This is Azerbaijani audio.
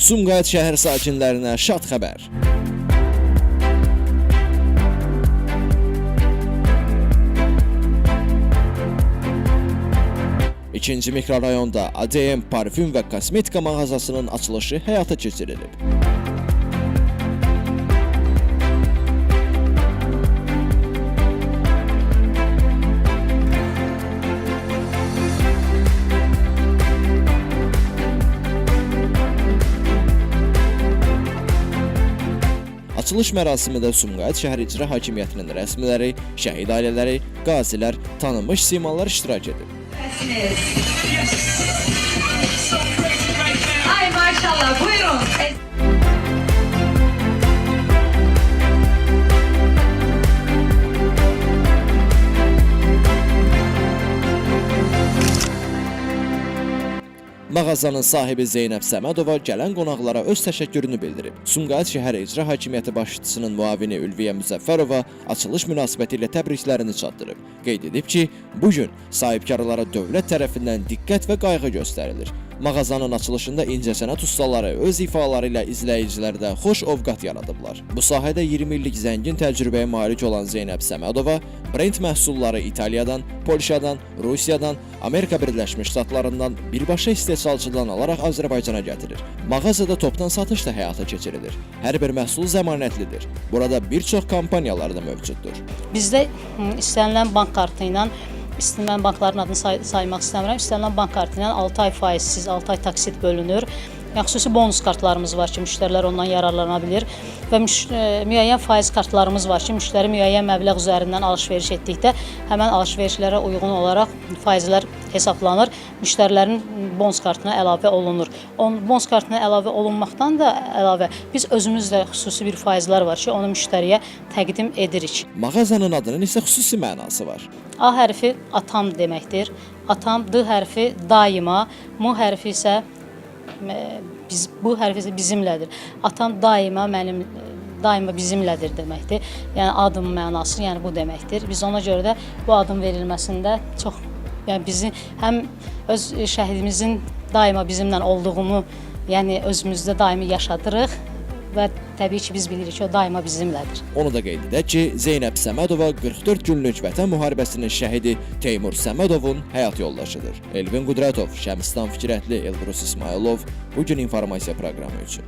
Sumqayıt şəhər sakinlərinə şad xəbər. İkinci mikrorayonda ADM parfüm və kosmetika mağazasının açılışı həyata keçirilib. Açılış mərasimində Sumqayıt şəhər icra hakimiyyətinin rəsmiləri, şəhid ailələri, qazilər, tanınmış simalar iştirak edib. Ay maşallah, buyurun. Mağazanın sahibi Zeynəb Səmədova gələn qonaqlara öz təşəkkürünü bildirib. Sumqayıt şəhər icra hakimiyyəti başçısının müavini Ülviyə Müzəffərova açılış münasibəti ilə təbriklərini çatdırıb. Qeyd edib ki, bu gün sahibkarlara dövlət tərəfindən diqqət və qayğı göstərilir. Mağazanın açılışında incəsənət ustaları öz ifaları ilə izləyicilərdə xoş ovqat yaradıblar. Bu sahədə 20 illik zəngin təcrübəyə malik olan Zeynəb Səmədova brend məhsulları İtaliyadan, Polşadan, Rusiyadan, Amerika Birləşmiş Ştatlarından birbaşa istehsalçıdan alaraq Azərbaycana gətirir. Mağazada topdan satış da həyata keçirilir. Hər bir məhsul zəmanətlidir. Burada bir çox kampaniyalar da mövcuddur. Bizdə istənilən bank kartı ilə, mən bankların adını saymaq istəmirəm, istənilən bank kartı ilə 6 ay faizsiz, 6 ay taksit bölünür. Yəni, xüsusi bonus kartlarımız var ki, müştərilər ondan yararlana bilir və müəyyən faiz kartlarımız var ki, müştəri müəyyən məbləğ üzərindən alış-veriş etdikdə həmən alış-verişlərə uyğun olaraq faizlər hesablanır, müştərilərin bonus kartına əlavə olunur. Bonus kartına əlavə olunmaqdan da əlavə biz özümüzdə xüsusi bir faizlər var ki, onu müştəriyə təqdim edirik. Mağazanın adının isə xüsusi mənası var. A hərfi atam deməkdir, atam, D hərfi daima, M hərfi isə bu hərf isə bizimlədir. Atam daima bizimlədir deməkdir. Yəni adım mənası, yəni bu deməkdir. Biz ona görə də bu adın verilməsində çox, yəni bizi həm öz şəhidimizin daima bizimlə olduğunu, yəni özümüzdə daimi yaşadırıq və təbii ki, biz bilirik ki, o daima bizimlədir. Onu da qeyd edək ki, Zeynəb Səmədova 44 günlük Vətən müharibəsinin şəhidi Teymur Səmədovun həyat yoldaşıdır. Elvin Qudratov, Şəmstan Fikrətli, Elbrus İsmailov bugün informasiya proqramı üçün.